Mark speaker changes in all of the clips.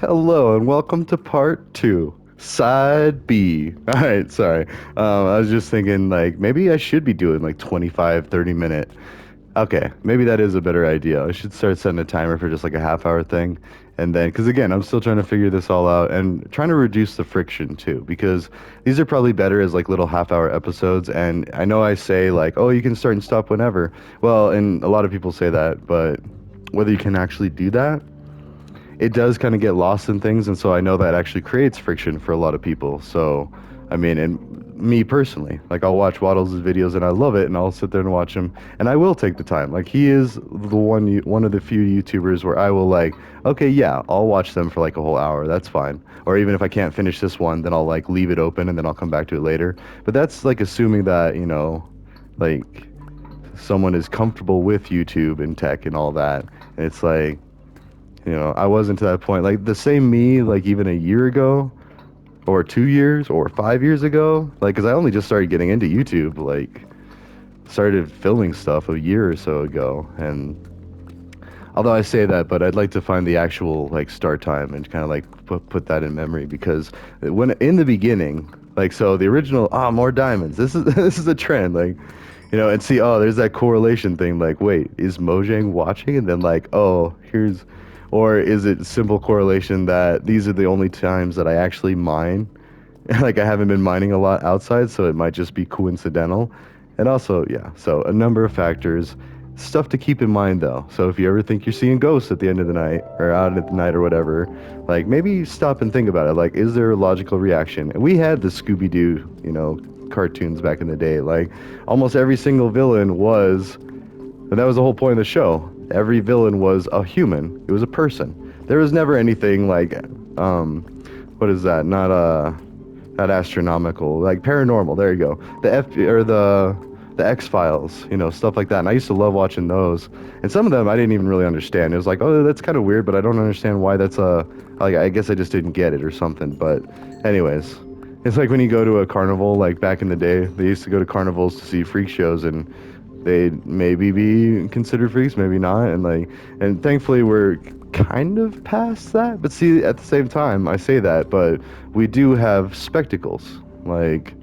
Speaker 1: Hello and welcome to part two, side B. All right, sorry. I was just thinking like maybe I should be doing like 25, 30 minute. Okay, maybe that is a better idea. I should start setting a timer for just like a half hour thing. And then, because again, I'm still trying to figure this all out and trying to reduce the friction too, because these are probably better as like little half hour episodes. And I know I say like, oh, you can start and stop whenever. Well, and a lot of people say that, but whether you can actually do that, it does kind of get lost in things, and so I know that actually creates friction for a lot of people. So, I mean, and me personally, like I'll watch Waddles' videos and I love it, and I'll sit there and watch him, and I will take the time. Like he is the one of the few YouTubers where I will like, okay, yeah, I'll watch them for like a whole hour. That's fine. Or even if I can't finish this one, then I'll like leave it open and then I'll come back to it later. But that's like assuming that like someone is comfortable with YouTube and tech and all that. And it's like I wasn't to that point. Like the same me, like even a year ago, or 2 years, or 5 years ago. Like, cause I only just started getting into YouTube. Like, started filming stuff a year or so ago. And although I say that, but I'd like to find the actual like start time and kind of like put that in memory because when in the beginning, like so the original more diamonds. This is this is a trend. Like and see, oh, there's that correlation thing. Like, wait, is Mojang watching? And then like, oh, here's, or is it simple correlation that these are the only times that I actually mine? Like, I haven't been mining a lot outside, so it might just be coincidental. And also, yeah, so a number of factors. Stuff to keep in mind though. So if you ever think you're seeing ghosts at the end of the night or out at the night or whatever, like maybe stop and think about it. Like, is there a logical reaction? And we had the Scooby Doo, cartoons back in the day. Like almost every single villain was, and that was the whole point of the show. Every villain was a human. It was a person. There was never anything like, what is that? Not astronomical, like paranormal. There you go. The F or the X Files, stuff like that. And I used to love watching those. And some of them I didn't even really understand. It was like, oh, that's kind of weird, but I don't understand why that's like I guess I just didn't get it or something. But anyways, it's like when you go to a carnival, like back in the day, they used to go to carnivals to see freak shows and they'd maybe be considered freaks, maybe not, and thankfully we're kind of past that. But see, at the same time, I say that, but we do have spectacles, like,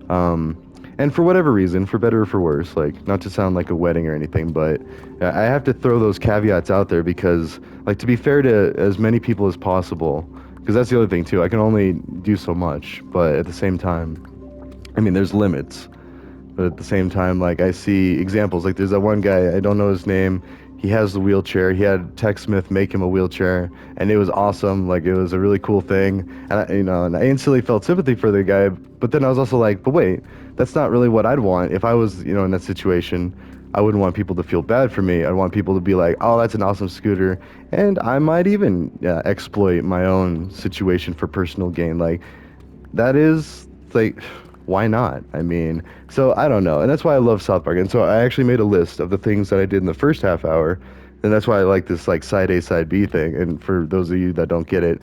Speaker 1: and for whatever reason, for better or for worse, like, not to sound like a wedding or anything, but I have to throw those caveats out there because, like, to be fair to as many people as possible, because that's the other thing too. I can only do so much, but at the same time, I mean, there's limits. But at the same time, like I see examples, like there's that one guy, I don't know his name. He has the wheelchair. He had Tex Smith make him a wheelchair, and it was awesome. Like it was a really cool thing, and I instantly felt sympathy for the guy. But then I was also like, but wait, that's not really what I'd want if I was, in that situation. I wouldn't want people to feel bad for me. I'd want people to be like, oh, that's an awesome scooter, and I might even exploit my own situation for personal gain. Like that is like, why not? I mean, so I don't know, and that's why I love South Park. And so I actually made a list of the things that I did in the first half hour, and that's why I like this like side A, side B thing. And for those of you that don't get it,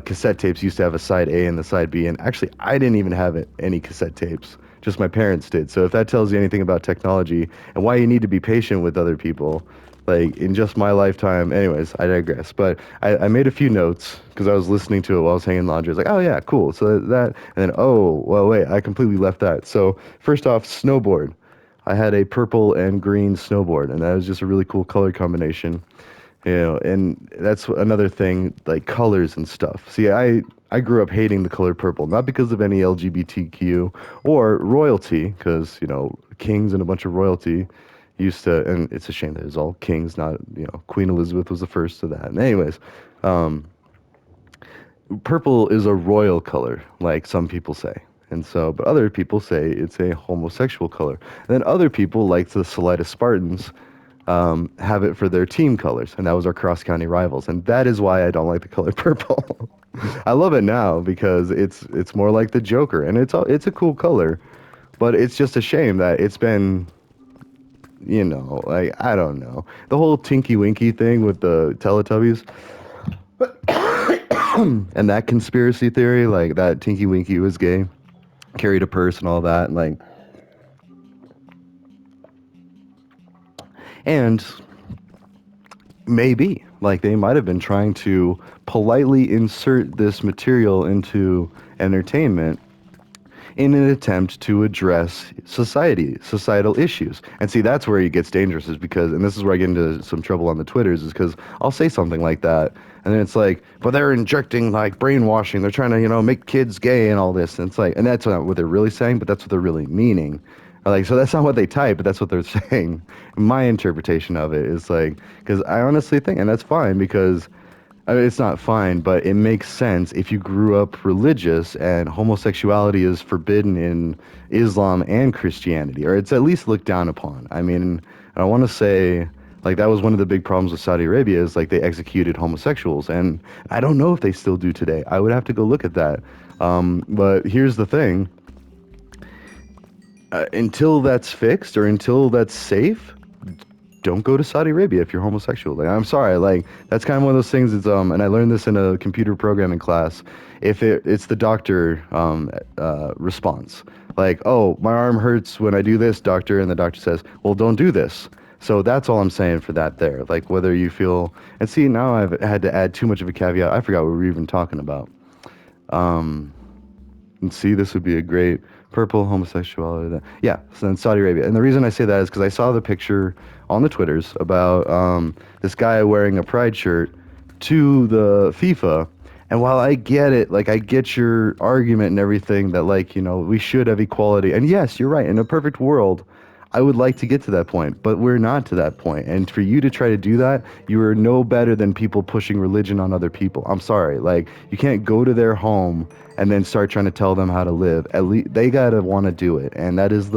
Speaker 1: cassette tapes used to have a side A and the side B, and actually I didn't even have any cassette tapes. Just my parents did. So if that tells you anything about technology and why you need to be patient with other people, like in just my lifetime. Anyways, I digress. But I made a few notes because I was listening to it while I was hanging laundry. I was like, oh yeah, cool. So that, and then oh well, wait, I completely left that. So first off, snowboard. I had a purple and green snowboard, and that was just a really cool color combination. And that's another thing, like colors and stuff. See, I grew up hating the color purple, not because of any LGBTQ or royalty, because kings and a bunch of royalty used to, and it's a shame that it was all kings, not Queen Elizabeth was the first of that. And anyways, um, purple is a royal color, like some people say. And so, but other people say it's a homosexual color. And then other people, like the Salida Spartans, have it for their team colors, and that was our cross-county rivals. And that is why I don't like the color purple. I love it now because it's more like the Joker, and it's a cool color, but it's just a shame that it's been, like I don't know, the whole Tinky Winky thing with the Teletubbies. And that conspiracy theory, like that Tinky Winky was gay, carried a purse and all that, and like, and maybe, Like they might have been trying to politely insert this material into entertainment in an attempt to address societal issues. And see, that's where it gets dangerous, is because, and this is where I get into some trouble on the Twitters, is because I'll say something like that, and then it's like, but they're injecting like brainwashing, they're trying to, make kids gay and all this. And it's like, and that's not what they're really saying, but that's what they're really meaning. Like, so that's not what they type, but that's what they're saying. My interpretation of it is like, because I honestly think, and that's fine, because I mean, it's not fine, but it makes sense if you grew up religious and homosexuality is forbidden in Islam and Christianity, or it's at least looked down upon. I mean, I want to say, like, that was one of the big problems with Saudi Arabia, is like they executed homosexuals, and I don't know if they still do today. I would have to go look at that. But here's the thing. Until that's fixed or until that's safe, don't go to Saudi Arabia if you're homosexual. Like, I'm sorry, like that's kind of one of those things. It's and I learned this in a computer programming class. If it's the doctor response, like, oh, my arm hurts when I do this, doctor, and the doctor says, well, don't do this. So that's all I'm saying for that there. Like whether you feel, and see, now I've had to add too much of a caveat. I forgot what we were even talking about. And see, this would be a great purple homosexuality. Yeah, so in Saudi Arabia. And the reason I say that is because I saw the picture on the Twitters about this guy wearing a pride shirt to the FIFA. And while I get it, like I get your argument and everything that like, we should have equality. And yes, you're right. In a perfect world, I would like to get to that point, but we're not to that point. And for you to try to do that, you are no better than people pushing religion on other people. I'm sorry. Like, you can't go to their home and then start trying to tell them how to live. At least they got to want to do it. And that is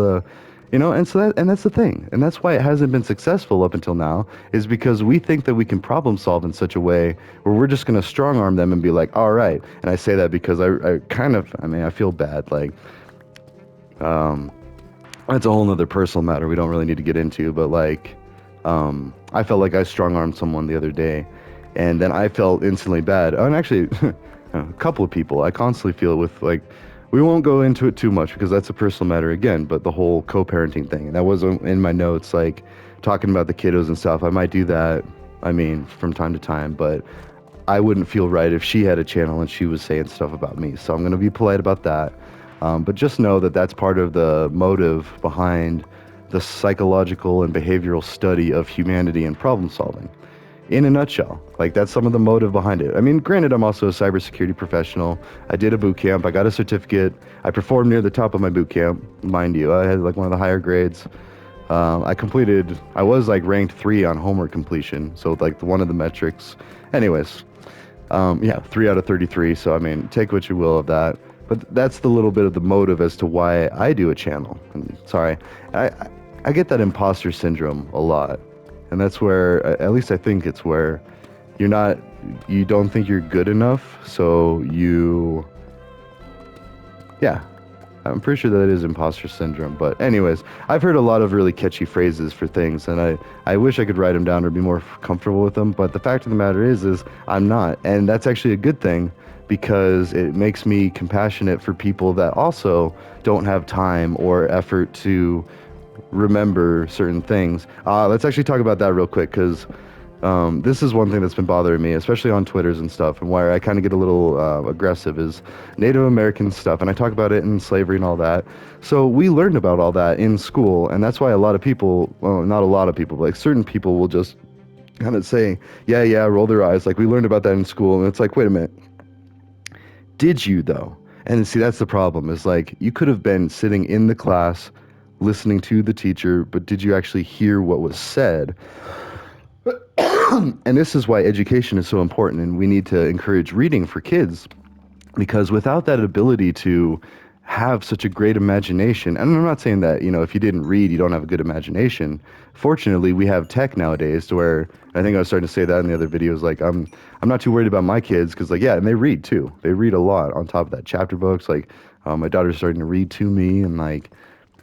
Speaker 1: and so that's the thing. And that's why it hasn't been successful up until now, is because we think that we can problem solve in such a way where we're just going to strong arm them and be like, all right. And I say that because I feel bad. Like, that's a whole nother personal matter we don't really need to get into, but like, I felt like I strong armed someone the other day, and then I felt instantly bad. Oh, and actually, a couple of people, I constantly feel it with like, we won't go into it too much because that's a personal matter again, but the whole co-parenting thing, and that was in my notes, like talking about the kiddos and stuff. I might do that, I mean, from time to time, but I wouldn't feel right if she had a channel and she was saying stuff about me. So I'm going to be polite about that. But just know that that's part of the motive behind the psychological and behavioral study of humanity and problem solving. In a nutshell, like that's some of the motive behind it. I mean, granted, I'm also a cybersecurity professional. I did a boot camp. I got a certificate. I performed near the top of my boot camp, mind you. I had like one of the higher grades. I was like ranked 3 on homework completion. So like one of the metrics. Anyways, yeah, 3 out of 33. So I mean, take what you will of that. But that's the little bit of the motive as to why I do a channel. And sorry, I get that imposter syndrome a lot, and that's where, at least I think it's where you don't think you're good enough, so yeah, I'm pretty sure that it is imposter syndrome. But anyways, I've heard a lot of really catchy phrases for things, and I wish I could write them down or be more comfortable with them. But the fact of the matter is I'm not, and that's actually a good thing, because it makes me compassionate for people that also don't have time or effort to remember certain things. Let's actually talk about that real quick, because this is one thing that's been bothering me, especially on Twitters and stuff, and why I kind of get a little aggressive, is Native American stuff. And I talk about it in slavery and all that. So we learned about all that in school, and that's why a lot of people, well, not a lot of people, but like certain people will just kind of say, yeah, roll their eyes. Like, we learned about that in school. And it's like, wait a minute. Did you though? And see, that's the problem, is like, you could have been sitting in the class listening to the teacher, but did you actually hear what was said? And this is why education is so important, and we need to encourage reading for kids, because without that ability to have such a great imagination, and I'm not saying that, if you didn't read, you don't have a good imagination. Fortunately, we have tech nowadays to where, I think I was starting to say that in the other videos, like I'm not too worried about my kids, because like, yeah, and they read too. They read a lot on top of that, chapter books. Like, my daughter's starting to read to me, and like,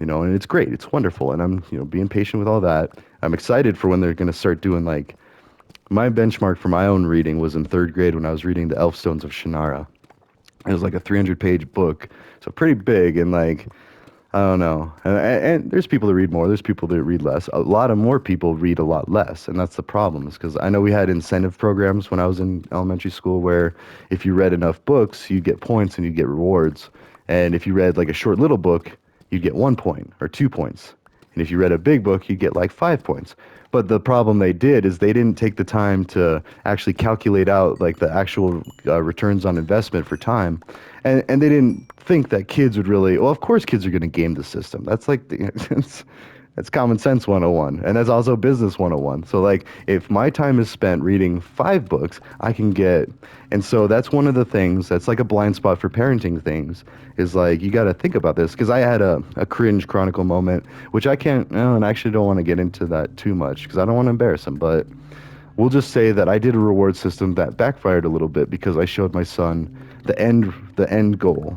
Speaker 1: and it's great. It's wonderful. And I'm, being patient with all that. I'm excited for when they're going to start doing, like, my benchmark for my own reading was in 3rd grade when I was reading the Elfstones of Shannara. It was like a 300-page book, so pretty big, and like, I don't know. And there's people that read more. There's people that read less. A lot of more people read a lot less, and that's the problem. Is because I know we had incentive programs when I was in elementary school where if you read enough books, you get points and you get rewards. And if you read like a short little book, you get 1 point or 2 points. And if you read a big book, you get like 5 points. But the problem they did is they didn't take the time to actually calculate out like the actual returns on investment for time, and they didn't think that kids would really. Well, of course, kids are going to game the system. That's like that's common sense 101, and that's also business 101. So like, if my time is spent reading 5 books, I can get. And so that's one of the things that's like a blind spot for parenting things is like you got to think about this because I had a cringe chronicle moment, which I can't, and I actually don't want to get into that too much because I don't want to embarrass him, but we'll just say that I did a reward system that backfired a little bit because I showed my son the end goal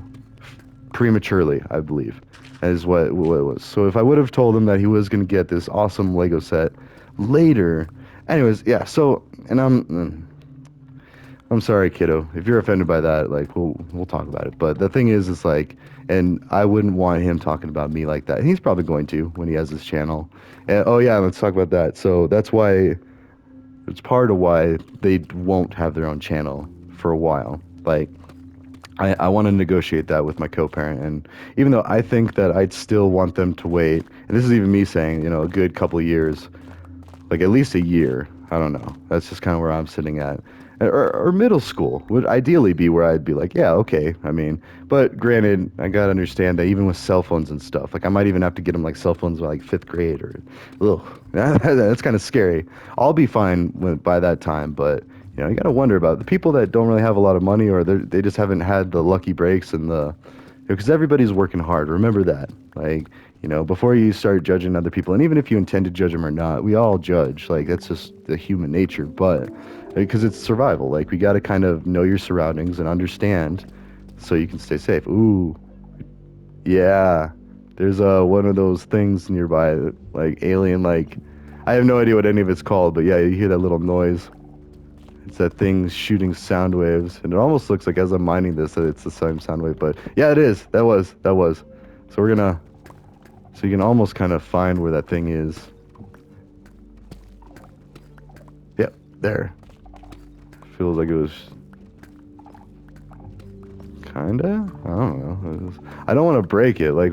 Speaker 1: prematurely, I believe, is what it was. So if I would have told him that he was going to get this awesome Lego set later, anyways, yeah. So and I'm sorry, kiddo, if you're offended by that, like we'll talk about it. But the thing is like, and I wouldn't want him talking about me like that. And he's probably going to when he has his channel. And oh yeah, let's talk about that. So that's why it's part of why they won't have their own channel for a while. Like, I want to negotiate that with my co-parent, and even though I think that I'd still want them to wait, and this is even me saying, a good couple of years, like at least a year. I don't know. That's just kind of where I'm sitting at. Or middle school would ideally be where I'd be like, yeah, okay. I mean, but granted, I gotta understand that even with cell phones and stuff, like I might even have to get them like cell phones by like fifth grade or, ugh, that's kind of scary. I'll be fine by that time, but you gotta wonder about the people that don't really have a lot of money or they just haven't had the lucky breaks and the because everybody's working hard. Remember that. Like, before you start judging other people, and even if you intend to judge them or not, we all judge. Like, that's just the human nature. But because it's survival, like, we got to kind of know your surroundings and understand so you can stay safe. Ooh, yeah. There's one of those things nearby, like alien, like, I have no idea what any of it's called, but yeah, you hear that little noise. It's that thing shooting sound waves, and it almost looks like as I'm mining this that it's the same sound wave. But yeah, it is. That was. So we're gonna. So you can almost kind of find where that thing is. Yep, there. Feels like it was. Kinda. I don't know. I don't want to break it. Like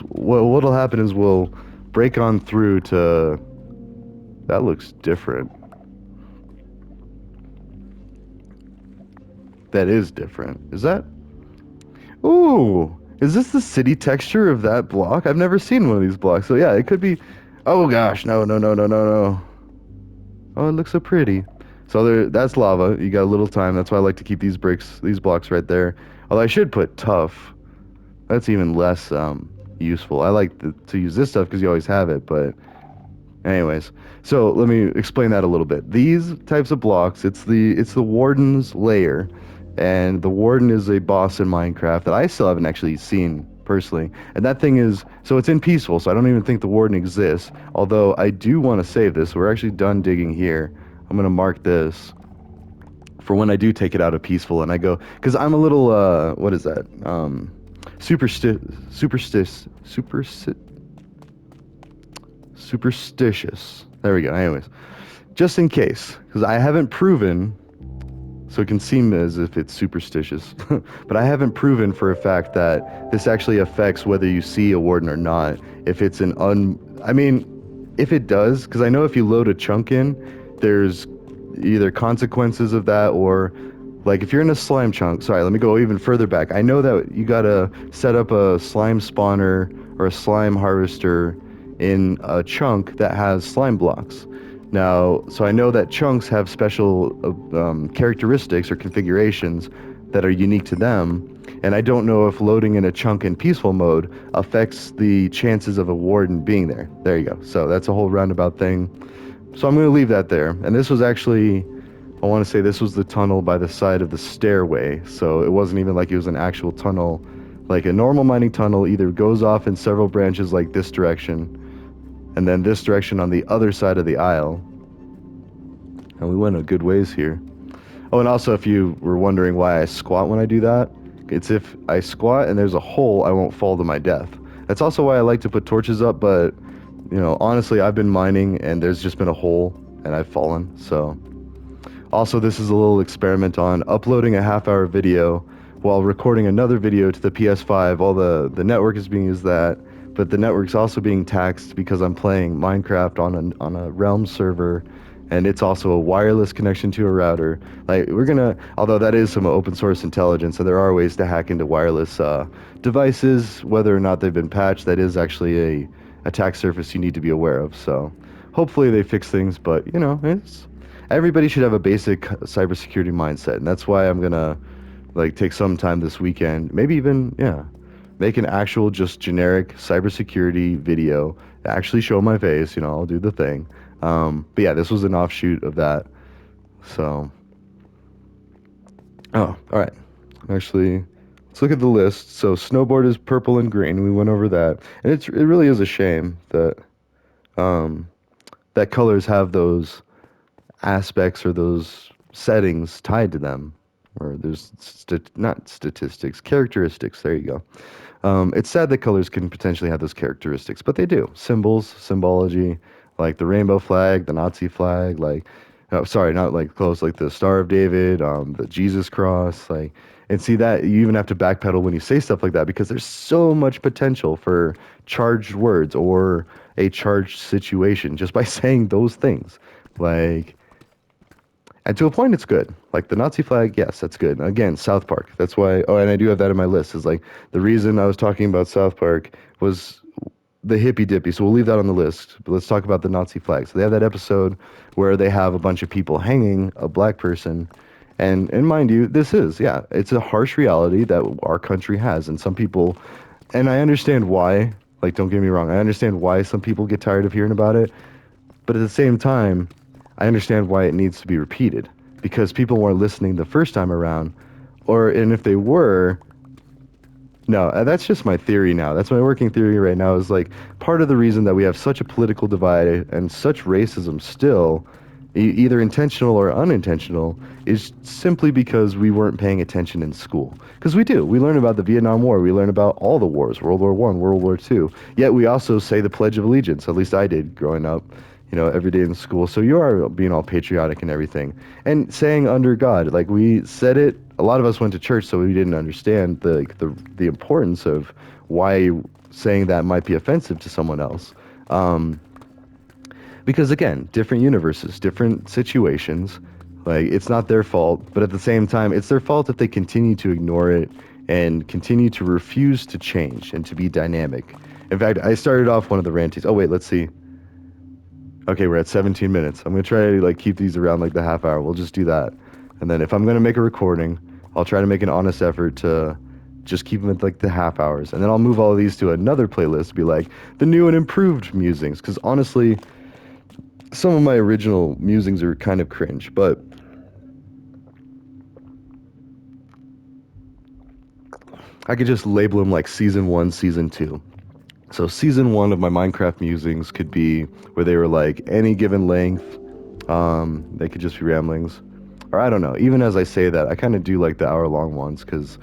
Speaker 1: what'll happen is we'll break on through to. That looks different. That is different. Is that? Ooh, is this the city texture of that block? I've never seen one of these blocks. So yeah, it could be. Oh gosh, no, no, no, no, no, no. Oh, it looks so pretty. So that's lava. You got a little time. That's why I like to keep these blocks right there. Although I should put tough. That's even less useful. I like to use this stuff because you always have it, but anyways, so let me explain that a little bit. These types of blocks, it's the warden's lair, and the warden is a boss in Minecraft that I still haven't actually seen personally. And that thing is so it's in peaceful, so I don't even think the warden exists. Although I do want to save this. We're actually done digging here. I'm gonna mark this for when I do take it out of peaceful and I go because I'm a little what is that superstitious. There we go. Anyways, just in case, because I haven't proven, so it can seem as if it's superstitious, but I haven't proven for a fact that this actually affects whether you see a warden or not. If it's I mean, if it does, because I know if you load a chunk in, there's either consequences of that or like if you're in a slime chunk, sorry, let me go even further back. I know that you gotta set up a slime spawner or a slime harvester in a chunk that has slime blocks. Now, so I know that chunks have special characteristics or configurations that are unique to them, and I don't know if loading in a chunk in peaceful mode affects the chances of a warden being there. There you go. So that's a whole roundabout thing. So I'm going to leave that there. And this was actually, I want to say this was the tunnel by the side of the stairway. So it wasn't even like it was an actual tunnel. Like a normal mining tunnel either goes off in several branches like this direction, and then this direction on the other side of the aisle. And we went a good ways here. Oh, and also if you were wondering why I squat when I do that, it's if I squat and there's a hole, I won't fall to my death. That's also why I like to put torches up, but honestly, I've been mining and there's just been a hole and I've fallen. So also, this is a little experiment on uploading a half-hour video while recording another video to the PS5. All the network is being used that, but the network's also being taxed because I'm playing Minecraft on a Realm server, and it's also a wireless connection to a router. Like although that is some open source intelligence, and there are ways to hack into wireless devices, whether or not they've been patched. That is actually a attack surface you need to be aware of. So hopefully they fix things, but it's everybody should have a basic cybersecurity mindset, and that's why I'm gonna like take some time this weekend, maybe even make an actual just generic cybersecurity video, actually show my face. I'll do the thing. But yeah, this was an offshoot of that. So, oh, all right. Actually, let's look at the list. So, snowboard is purple and green. We went over that, and it really is a shame that um, that colors have those aspects or those settings tied to them, or there's not statistics, characteristics. There you go. It's sad that colors can potentially have those characteristics, but they do. Symbols, symbology, like the rainbow flag, the Nazi flag, like, oh, sorry, not like close, like the Star of David, the Jesus cross, like, and see that you even have to backpedal when you say stuff like that because there's so much potential for charged words or a charged situation just by saying those things. Like, and to a point, it's good. Like the Nazi flag, yes, that's good. Again, South Park. That's why. Oh, and I do have that in my list. Is like the reason I was talking about South Park was the hippy dippy. So we'll leave that on the list. But let's talk about the Nazi flag. So they have that episode where they have a bunch of people hanging a black person, and mind you, it's a harsh reality that our country has, and some people, and I understand why. Like, don't get me wrong, I understand why some people get tired of hearing about it. But at the same time, I understand why it needs to be repeated because people weren't listening the first time around, and if they were, no, that's just my theory now. That's my working theory right now is like part of the reason that we have such a political divide and such racism still, either intentional or unintentional, is simply because we weren't paying attention in school. Because we do. We learn about the Vietnam War. We learn about all the wars, World War One, World War Two. Yet we also say the Pledge of Allegiance. At least I did growing up, every day in school. So you are being all patriotic and everything. And saying under God, like we said it, a lot of us went to church, so we didn't understand the importance of why saying that might be offensive to someone else. Because again, different universes, different situations. Like it's not their fault, but at the same time, it's their fault if they continue to ignore it and continue to refuse to change and to be dynamic. In fact, I started off one of the rantings. Oh wait, let's see. Okay, we're at 17 minutes. I'm gonna try to like keep these around like the half hour. We'll just do that. And then if I'm gonna make a recording, I'll try to make an honest effort to just keep them at like the half hours. And then I'll move all of these to another playlist, be like the new and improved musings. Because honestly, some of my original musings are kind of cringe, but I could just label them like season one, season two. So season one of my Minecraft musings could be where they were like any given length. They could just be ramblings. Or I don't know. Even as I say that, I kind of do like the hour-long ones because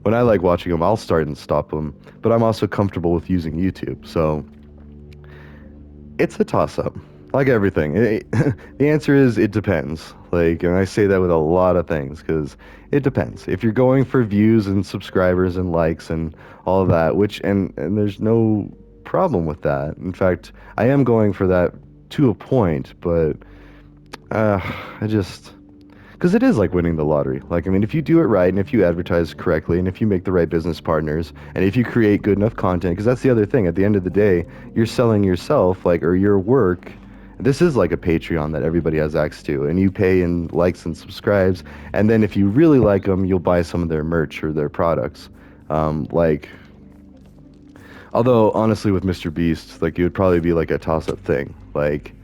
Speaker 1: when I like watching them, I'll start and stop them. But I'm also comfortable with using YouTube. So it's a toss-up. Like everything. The answer is it depends. Like, and I say that with a lot of things because it depends. If you're going for views and subscribers and likes and all of that, and there's no problem with that. In fact, I am going for that to a point, but I just because it is like winning the lottery. Like, I mean, if you do it right and if you advertise correctly and if you make the right business partners and if you create good enough content, because that's the other thing. At the end of the day, you're selling yourself, like, or your work. This is like a Patreon that everybody has access to, and you pay in likes and subscribes. And then if you really like them, you'll buy some of their merch or their products. Like, although honestly, with Mr. Beast, like, it would probably be like a toss-up thing. Like,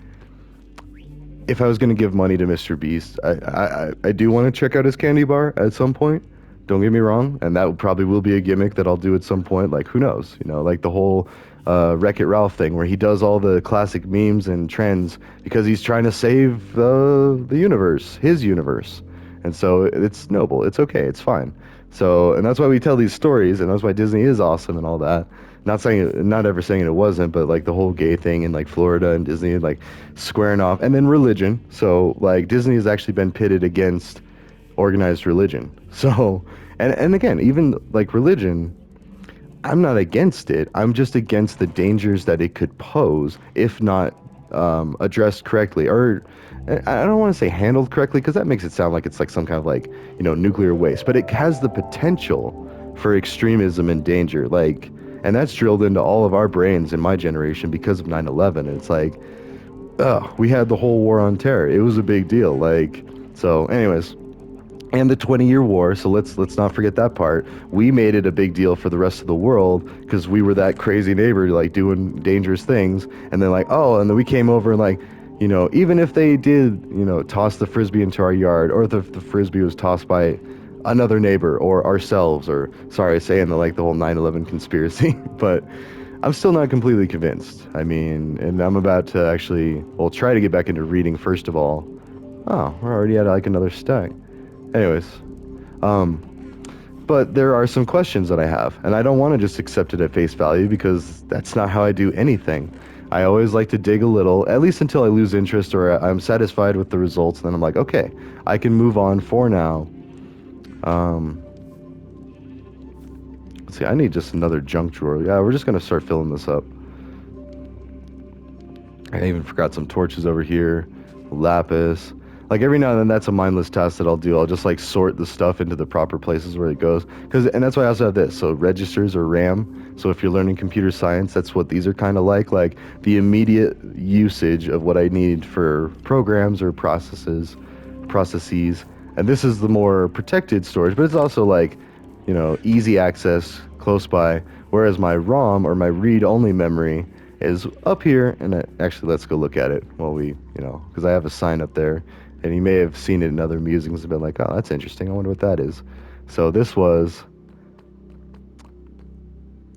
Speaker 1: if I was going to give money to Mr. Beast, I do want to check out his candy bar at some point. Don't get me wrong, and that probably will be a gimmick that I'll do at some point. Like, who knows? Like the whole Wreck-It Ralph thing where he does all the classic memes and trends because he's trying to save the universe, his universe. And so it's noble. It's okay. It's fine. So, and that's why we tell these stories, and that's why Disney is awesome and all that. Not saying, not ever saying it wasn't, but like the whole gay thing in like Florida and Disney, like squaring off, and then religion. So, like Disney has actually been pitted against organized religion. So, and again, even like religion, I'm not against it. I'm just against the dangers that it could pose if not addressed correctly, or I don't want to say handled correctly because that makes it sound like it's like some kind of like nuclear waste. But it has the potential for extremism and danger, like, and that's drilled into all of our brains in my generation because of 9/11. And it's like, we had the whole war on terror. It was a big deal. Like, so, anyways, and the 20-year war, so let's not forget that part. We made it a big deal for the rest of the world because we were that crazy neighbor like doing dangerous things, and then like, oh, and then we came over and like, even if they did, toss the frisbee into our yard, or if the frisbee was tossed by another neighbor or ourselves, or sorry saying the like the whole 9/11 conspiracy, but I'm still not completely convinced. I mean, and I'm about to actually, well, try to get back into reading first of all. Oh, we're already at like another stack. Anyways, um, but there are some questions that I have, and I don't want to just accept it at face value because that's not how I do anything. I always like to dig a little, at least until I lose interest or I'm satisfied with the results, and then I'm like, okay, I can move on for now. Um, let's see, I need just another junk drawer. Yeah, we're just gonna start filling this up. I even forgot some torches over here, lapis. Like every now and then, that's a mindless task that I'll do. I'll just like sort the stuff into the proper places where it goes. And that's why I also have this. So registers or RAM. So if you're learning computer science, that's what these are kind of like the immediate usage of what I need for programs or processes. And this is the more protected storage, but it's also like, easy access close by. Whereas my ROM or my read-only memory is up here, and actually let's go look at it while we, because I have a sign up there, and you may have seen it in other musings and been like, oh, that's interesting. I wonder what that is. So this was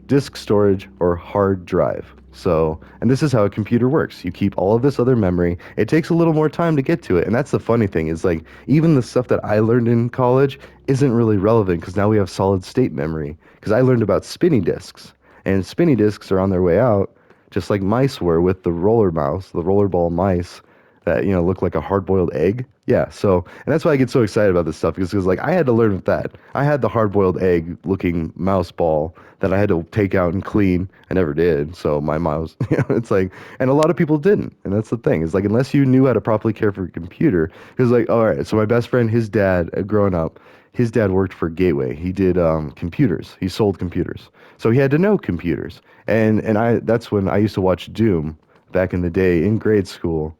Speaker 1: disk storage or hard drive. So, and this is how a computer works. You keep all of this other memory. It takes a little more time to get to it. And that's the funny thing is like, even the stuff that I learned in college isn't really relevant because now we have solid state memory. Because I learned about spinning disks, and spinning disks are on their way out, just like mice were with the roller mouse, the rollerball mice that, look like a hard-boiled egg. Yeah, so, and that's why I get so excited about this stuff because like I had to learn with that. I had the hard-boiled egg looking mouse ball that I had to take out and clean. I never did. So my mouse, it's like, and a lot of people didn't. And that's the thing. It's like, unless you knew how to properly care for your computer, because like, all right, so my best friend, his dad, growing up, his dad worked for Gateway. He did computers. He sold computers. So he had to know computers. And that's when I used to watch Doom back in the day in grade school.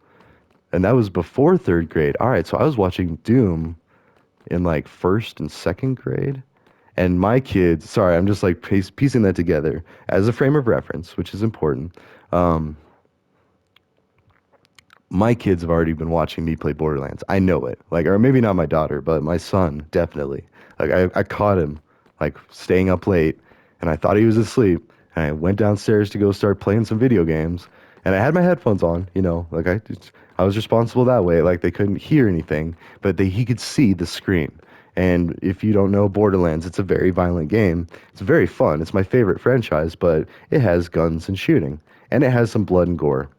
Speaker 1: And that was before third grade. All right, so I was watching Doom in like first and second grade. And my kids, sorry, I'm just like piecing that together as a frame of reference, which is important. Um, my kids have already been watching me play Borderlands. I know it. Like, or maybe not my daughter, but my son, definitely. Like, I caught him, like, staying up late, and I thought he was asleep. And I went downstairs to go start playing some video games. And I had my headphones on, like, I was responsible that way. Like, they couldn't hear anything, but he could see the screen. And if you don't know Borderlands, it's a very violent game. It's very fun. It's my favorite franchise, but it has guns and shooting. And it has some blood and gore.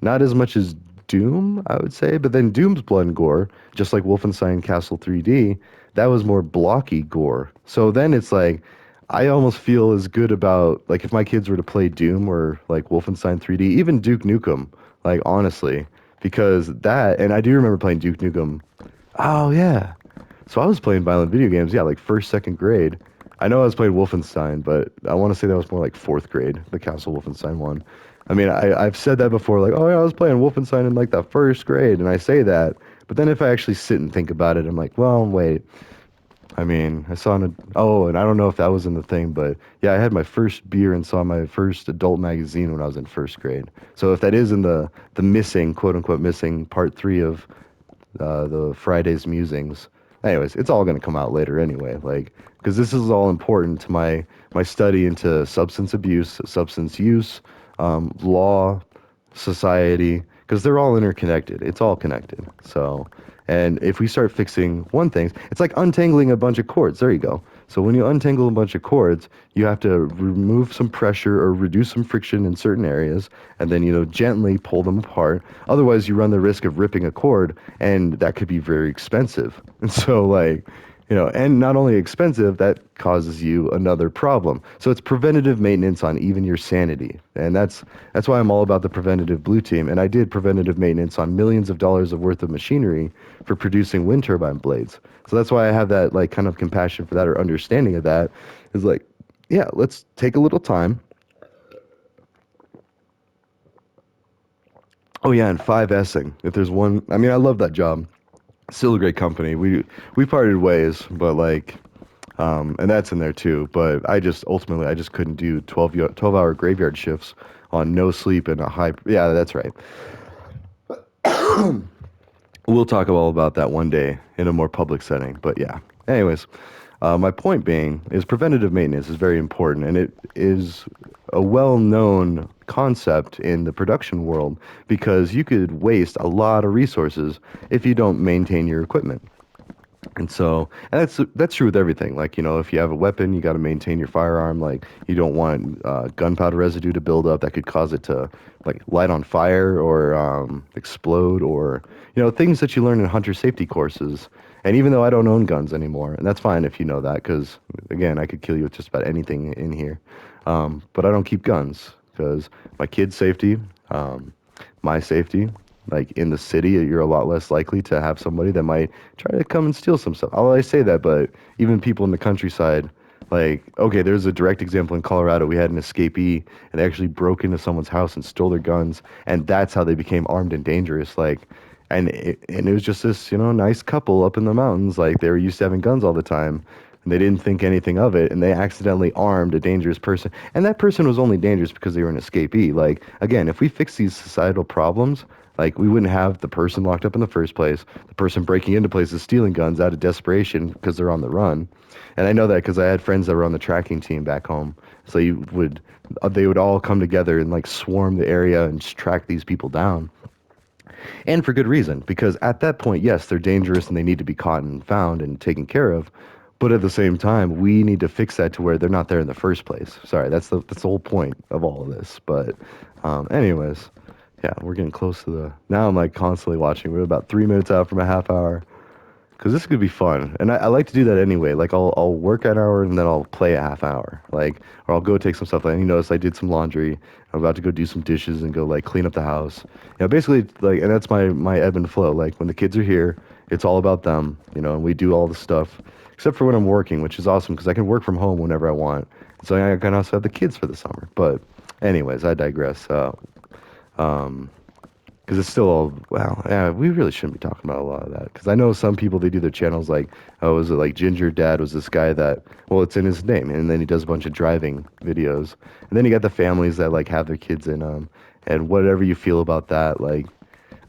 Speaker 1: Not as much as Doom, I would say, but then Doom's blood and gore, just like Wolfenstein Castle 3D, that was more blocky gore. So then it's like, I almost feel as good about, like, if my kids were to play Doom or, like, Wolfenstein 3D, even Duke Nukem, like, honestly, because that, and I do remember playing Duke Nukem. Oh, yeah. So I was playing violent video games, yeah, like first, second grade. I know I was playing Wolfenstein, but I want to say that was more like fourth grade, the Castle Wolfenstein one. I mean, I've said that before, like, oh yeah, I was playing Wolfenstein in like the first grade, and I say that, but then if I actually sit and think about it, I'm like, well, wait. I mean, I saw oh, and I don't know if that was in the thing, but yeah, I had my first beer and saw my first adult magazine when I was in first grade. So if that is in the missing, quote unquote, missing part 3 of the Friday's musings. Anyways, it's all going to come out later anyway, like, because this is all important to my study into substance abuse, substance use, law, society, because they're all interconnected. It's all connected. So, and if we start fixing one thing, it's like untangling a bunch of cords. There you go. So when you untangle a bunch of cords, you have to remove some pressure or reduce some friction in certain areas, and then gently pull them apart. Otherwise, you run the risk of ripping a cord, and that could be very expensive. And so, like, and not only expensive, that causes you another problem. So it's preventative maintenance on even your sanity. And that's why I'm all about the preventative blue team. And I did preventative maintenance on millions of dollars of worth of machinery for producing wind turbine blades. So that's why I have that like kind of compassion for that or understanding of that. Is like, yeah, let's take a little time. Oh yeah, and 5S'ing. If there's one, I mean, I love that job. Still a great company. We parted ways, but like, and that's in there too. But I just couldn't do 12-hour graveyard shifts on no sleep and a high. Yeah, that's right. We'll talk all about that one day in a more public setting. But yeah. Anyways, my point being is preventative maintenance is very important, and it is a well-known concept in the production world because you could waste a lot of resources if you don't maintain your equipment. And so, and that's true with everything. Like, if you have a weapon, you got to maintain your firearm. Like, you don't want gunpowder residue to build up that could cause it to like light on fire or explode, or things that you learn in hunter safety courses. And even though I don't own guns anymore, and that's fine if you know that, because again, I could kill you with just about anything in here. But I don't keep guns because my kids' safety, my safety. Like in the city, you're a lot less likely to have somebody that might try to come and steal some stuff. I'll always say that, but even people in the countryside, like, okay, there's a direct example in Colorado. We had an escapee, and they actually broke into someone's house and stole their guns, and that's how they became armed and dangerous. Like, and it was just this, nice couple up in the mountains. Like, they were used to having guns all the time, and they didn't think anything of it, and they accidentally armed a dangerous person. And that person was only dangerous because they were an escapee. Like, again, if we fix these societal problems, like, we wouldn't have the person locked up in the first place, the person breaking into places stealing guns out of desperation because they're on the run. And I know that because I had friends that were on the tracking team back home. So they would all come together and like swarm the area and just track these people down. And for good reason, because at that point, yes, they're dangerous and they need to be caught and found and taken care of. But at the same time, we need to fix that to where they're not there in the first place. Sorry, that's the whole point of all of this. But, anyways, yeah, we're getting close to the. Now I'm like constantly watching. We're about 3 minutes out from a half hour. Because this could be fun, and I like to do that anyway. Like I'll work an hour and then I'll play a half hour, like, or I'll go take some stuff. Like, you notice I did some laundry. I'm about to go do some dishes and go like clean up the house. Basically, like, and that's my ebb and flow. Like when the kids are here, it's all about them, and we do all the stuff except for when I'm working, which is awesome because I can work from home whenever I want. So I can also have the kids for the summer. But anyways, I digress. Um, because it's still all, well, yeah, we really shouldn't be talking about a lot of that. Because I know some people, they do their channels like, oh, was it like Ginger Dad was this guy that, well, it's in his name. And then he does a bunch of driving videos. And then you got the families that like have their kids in them. And whatever you feel about that, like,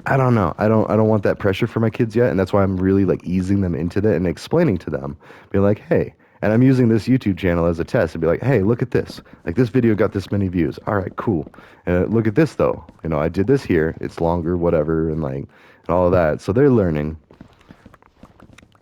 Speaker 1: I don't know. I don't want that pressure for my kids yet, and that's why I'm really like easing them into that and explaining to them, being like, hey, and I'm using this YouTube channel as a test and be like, hey, look at this. Like this video got this many views. All right, cool. And look at this though. I did this here. It's longer, whatever, and like and all of that. So they're learning.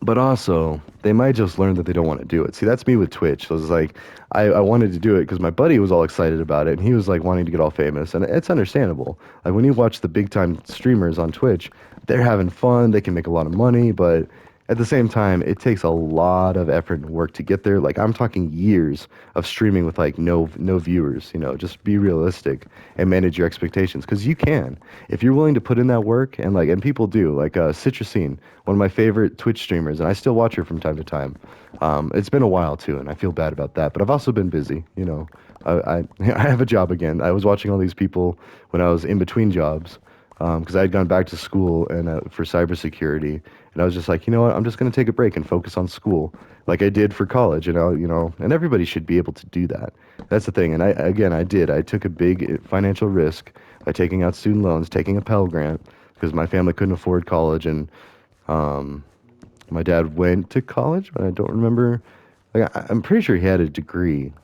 Speaker 1: But also, they might just learn that they don't want to do it. See, that's me with Twitch. So it's like, I wanted to do it because my buddy was all excited about it, and he was like wanting to get all famous, and it's understandable. Like when you watch the big time streamers on Twitch, they're having fun, they can make a lot of money, but at the same time, it takes a lot of effort and work to get there. Like I'm talking years of streaming with like no viewers. Just be realistic and manage your expectations because you can if you're willing to put in that work and people do. Like Citrusine, one of my favorite Twitch streamers, and I still watch her from time to time. It's been a while too, and I feel bad about that. But I've also been busy. I have a job again. I was watching all these people when I was in between jobs because I had gone back to school and for cybersecurity, and I was just like, you know what, I'm just going to take a break and focus on school, like I did for college, and everybody should be able to do that. That's the thing, and I did. I took a big financial risk by taking out student loans, taking a Pell Grant, because my family couldn't afford college, and um, my dad went to college, but I don't remember. Like I'm pretty sure he had a degree,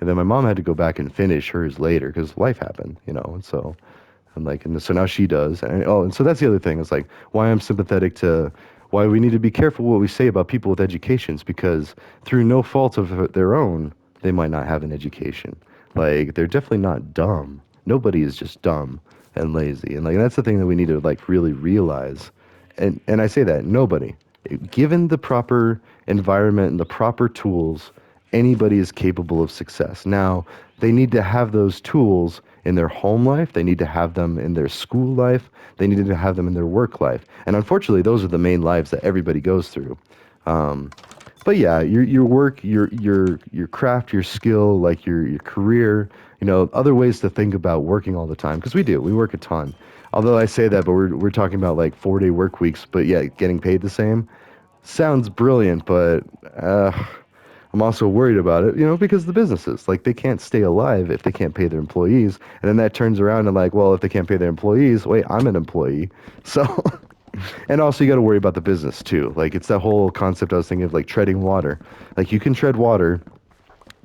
Speaker 1: and then my mom had to go back and finish hers later because life happened, and so. And so now she does. And so that's the other thing. It's like why I'm sympathetic to why we need to be careful what we say about people with educations because through no fault of their own, they might not have an education. Like they're definitely not dumb. Nobody is just dumb and lazy. And like that's the thing that we need to like really realize. And I say that nobody, given the proper environment and the proper tools, anybody is capable of success. Now, they need to have those tools in their home life, they need to have them in their school life, they need to have them in their work life. And unfortunately, those are the main lives that everybody goes through. Um, but yeah, your work, your craft, your skill, like your career, other ways to think about working all the time because we work a ton. Although I say that, but we're talking about like 4-day work weeks, but yeah, getting paid the same sounds brilliant, but I'm also worried about it, because the businesses, like they can't stay alive if they can't pay their employees. And then that turns around and like, well, if they can't pay their employees, wait, I'm an employee. So, and also you got to worry about the business too. Like it's that whole concept I was thinking of like treading water. Like you can tread water,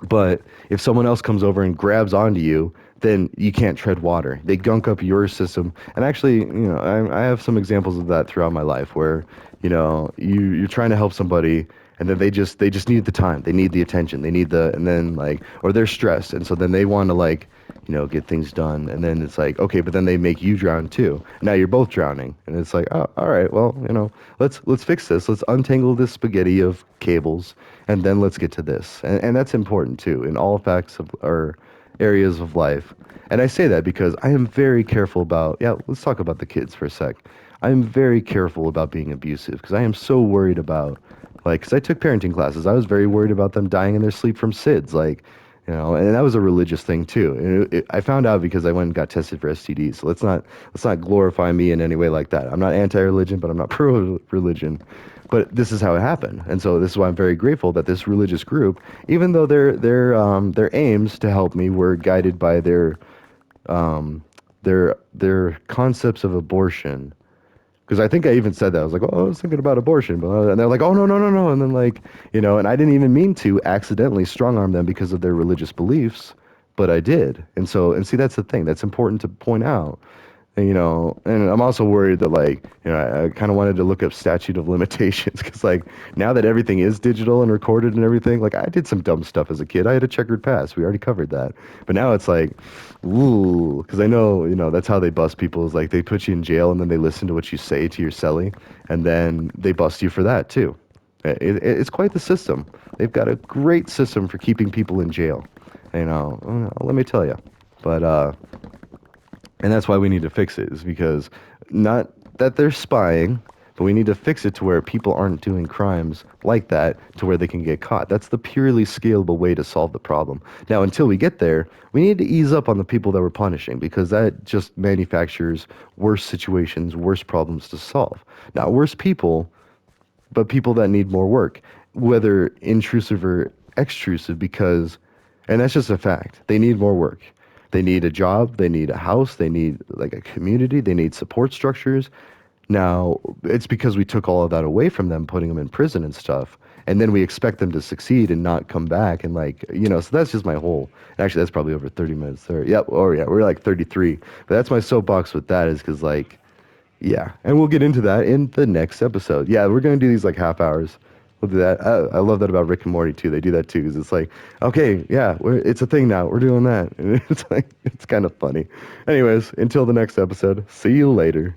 Speaker 1: but if someone else comes over and grabs onto you, then you can't tread water. They gunk up your system. And actually, I have some examples of that throughout my life where, you're trying to help somebody and then they just need the time. They need the attention. They need and then like, or they're stressed. And so then they want to like, get things done. And then it's like, okay, but then they make you drown too. Now you're both drowning. And it's like, oh, all right, well, let's fix this. Let's untangle this spaghetti of cables and then let's get to this. And that's important too in all facts of or areas of life. And I say that because I am very careful about, yeah, let's talk about the kids for a sec. I am very careful about being abusive because I am so worried about, like, because I took parenting classes. I was very worried about them dying in their sleep from SIDS. Like, and that was a religious thing too. And I found out because I went and got tested for STDs. So let's not glorify me in any way like that. I'm not anti-religion, but I'm not pro-religion. But this is how it happened, and so this is why I'm very grateful that this religious group, even though their aims to help me were guided by um, their concepts of abortion. Because I think I even said that. I was like, oh, I was thinking about abortion. And they're like, oh, no, no, no, no. And then, like, and I didn't even mean to accidentally strong arm them because of their religious beliefs, but I did. And see, that's the thing. That's important to point out. And I'm also worried that, like, I kind of wanted to look up statute of limitations because, like, now that everything is digital and recorded and everything, like, I did some dumb stuff as a kid. I had a checkered past. We already covered that. But now it's like, ooh, because I know, that's how they bust people is like they put you in jail and then they listen to what you say to your cellie and then they bust you for that too. It's quite the system. They've got a great system for keeping people in jail. Let me tell you. But, and that's why we need to fix it, is because not that they're spying, but we need to fix it to where people aren't doing crimes like that to where they can get caught. That's the purely scalable way to solve the problem. Now, until we get there, we need to ease up on the people that we're punishing because that just manufactures worse situations, worse problems to solve. Not worse people, but people that need more work, whether intrusive or extrusive, because, and that's just a fact, they need more work. They need a job, they need a house, they need like a community, they need support structures. Now, it's because we took all of that away from them, putting them in prison and stuff, and then we expect them to succeed and not come back and like, so that's just my whole, actually that's probably over 30 minutes there. Yep, oh yeah, we're like 33. But that's my soapbox with that is because like, yeah, and we'll get into that in the next episode. Yeah, we're gonna do these like half hours. We'll do that. I love that about Rick and Morty too. They do that too because it's like, okay, yeah, it's a thing now. We're doing that. And it's like it's kind of funny. Anyways, until the next episode. See you later.